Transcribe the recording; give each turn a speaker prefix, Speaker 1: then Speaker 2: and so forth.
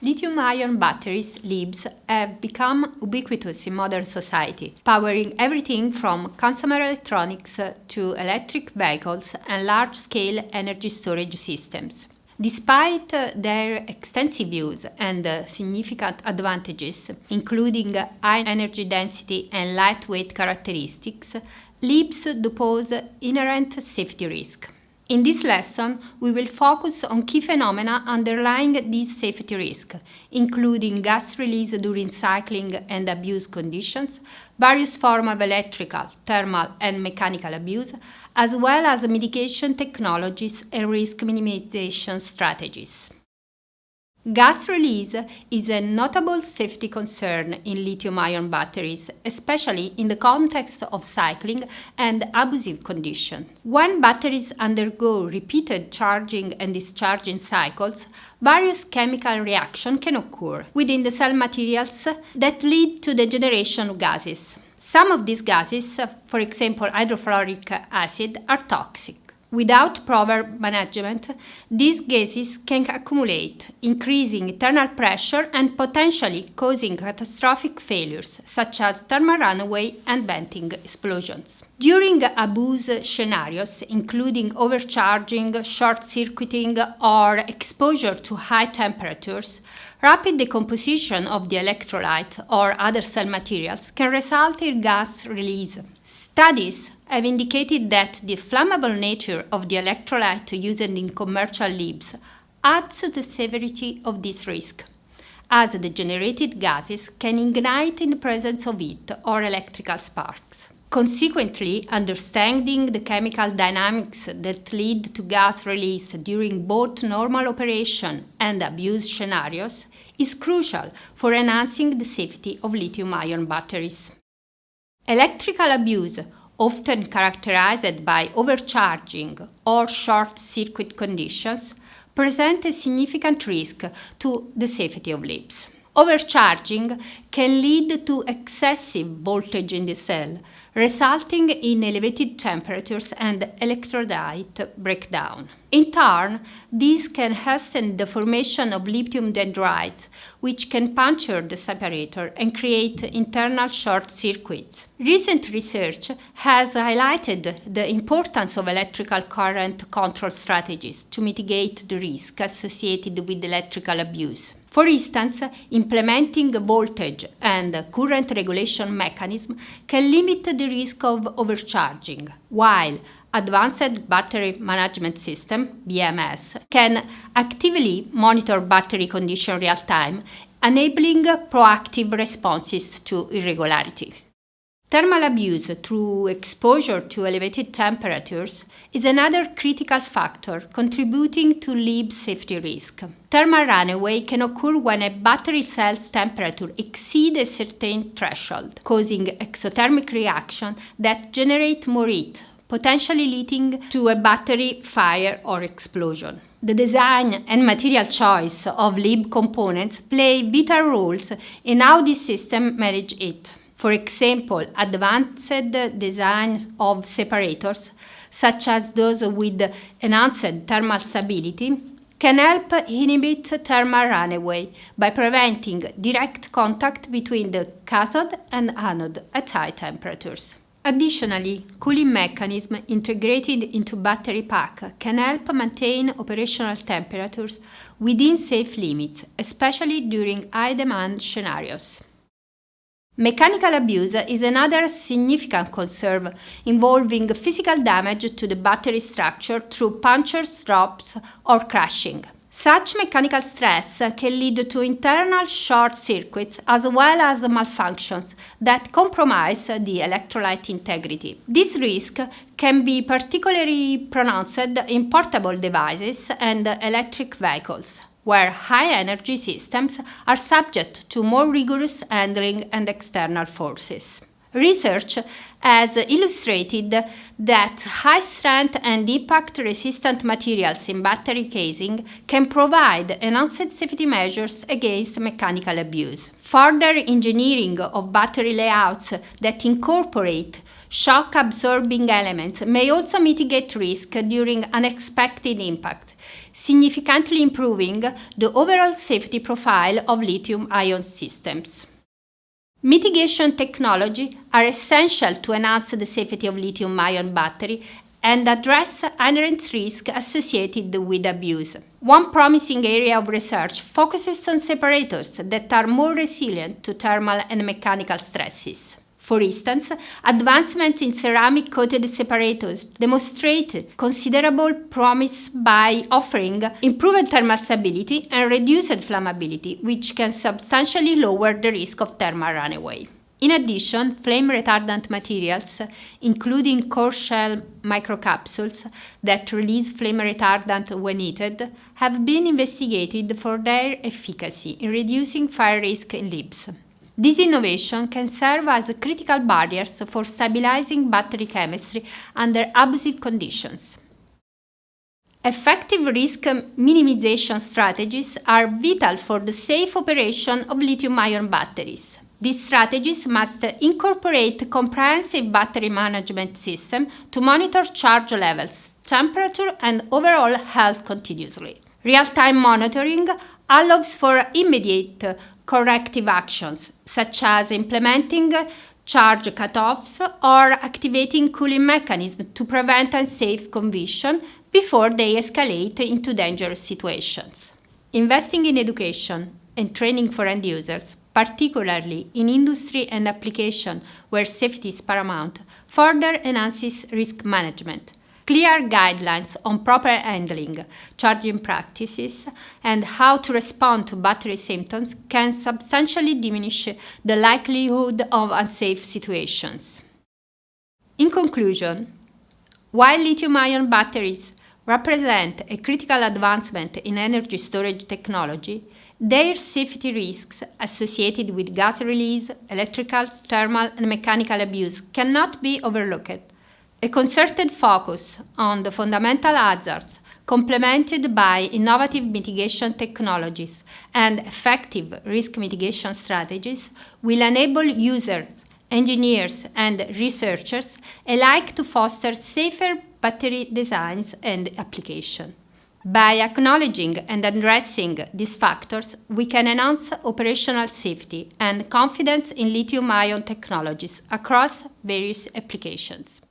Speaker 1: Lithium-ion batteries, LiBs, have become ubiquitous in modern society, powering everything from consumer electronics to electric vehicles and large-scale energy storage systems. Despite their extensive use and significant advantages, including high energy density and lightweight characteristics, LiBs do pose inherent safety risk. In this lesson, we will focus on key phenomena underlying this safety risk, including gas release during cycling and abuse conditions, various forms of electrical, thermal, and mechanical abuse, as well as mitigation technologies and risk minimization strategies. Gas release is a notable safety concern in lithium-ion batteries, especially in the context of cycling and abusive conditions. When batteries undergo repeated charging and discharging cycles, various chemical reactions can occur within the cell materials that lead to the generation of gases. Some of these gases, for example hydrofluoric acid, are toxic. Without proper management, these gases can accumulate, increasing internal pressure and potentially causing catastrophic failures, such as thermal runaway and venting explosions. During abuse scenarios, including overcharging, short-circuiting, or exposure to high temperatures, rapid decomposition of the electrolyte or other cell materials can result in gas release. Studies have indicated that the flammable nature of the electrolyte used in commercial LiBs adds to the severity of this risk, as the generated gases can ignite in the presence of heat or electrical sparks. Consequently, understanding the chemical dynamics that lead to gas release during both normal operation and abuse scenarios is crucial for enhancing the safety of lithium-ion batteries. Electrical abuse, often characterized by overcharging or short-circuit conditions, present a significant risk to the safety of LiBs. Overcharging can lead to excessive voltage in the cell, resulting in elevated temperatures and electrolyte breakdown. In turn, this can hasten the formation of lithium dendrites, which can puncture the separator and create internal short circuits. Recent research has highlighted the importance of electrical current control strategies to mitigate the risk associated with electrical abuse. For instance, implementing a voltage and current regulation mechanism can limit the risk of overcharging, while Advanced Battery Management System (BMS) can actively monitor battery condition real-time, enabling proactive responses to irregularities. Thermal abuse through exposure to elevated temperatures is another critical factor contributing to LiB safety risk. Thermal runaway can occur when a battery cell's temperature exceeds a certain threshold, causing exothermic reactions that generate more heat, potentially leading to a battery fire or explosion. The design and material choice of LiB components play vital roles in how this system manages heat. For example, advanced design of separators, such as those with enhanced thermal stability, can help inhibit thermal runaway by preventing direct contact between the cathode and anode at high temperatures. Additionally, cooling mechanisms integrated into battery pack can help maintain operational temperatures within safe limits, especially during high-demand scenarios. Mechanical abuse is another significant concern involving physical damage to the battery structure through punctures, drops, or crashing. Such mechanical stress can lead to internal short circuits as well as malfunctions that compromise the electrolyte integrity. This risk can be particularly pronounced in portable devices and electric vehicles, where high-energy systems are subject to more rigorous handling and external forces. Research has illustrated that high-strength and impact-resistant materials in battery casing can provide enhanced safety measures against mechanical abuse. Further engineering of battery layouts that incorporate shock-absorbing elements may also mitigate risk during unexpected impact, significantly improving the overall safety profile of lithium-ion systems. Mitigation technology are essential to enhance the safety of lithium-ion battery and address inherent risks associated with abuse. One promising area of research focuses on separators that are more resilient to thermal and mechanical stresses. For instance, advancements in ceramic-coated separators demonstrate considerable promise by offering improved thermal stability and reduced flammability, which can substantially lower the risk of thermal runaway. In addition, flame-retardant materials, including core shell microcapsules that release flame retardant when heated, have been investigated for their efficacy in reducing fire risk in LEAPs. This innovation can serve as critical barriers for stabilizing battery chemistry under abusive conditions. Effective risk minimization strategies are vital for the safe operation of lithium-ion batteries. These strategies must incorporate comprehensive battery management system to monitor charge levels, temperature, and overall health continuously. Real-time monitoring allows for immediate corrective actions, such as implementing charge cutoffs or activating cooling mechanisms to prevent unsafe combustion before they escalate into dangerous situations. Investing in education and training for end users, particularly in industry and application where safety is paramount, further enhances risk management. Clear guidelines on proper handling, charging practices, and how to respond to battery symptoms can substantially diminish the likelihood of unsafe situations. In conclusion, while lithium-ion batteries represent a critical advancement in energy storage technology, their safety risks associated with gas release, electrical, thermal, and mechanical abuse cannot be overlooked. A concerted focus on the fundamental hazards, complemented by innovative mitigation technologies and effective risk mitigation strategies, will enable users, engineers, and researchers alike to foster safer battery designs and application. By acknowledging and addressing these factors, we can enhance operational safety and confidence in lithium-ion technologies across various applications.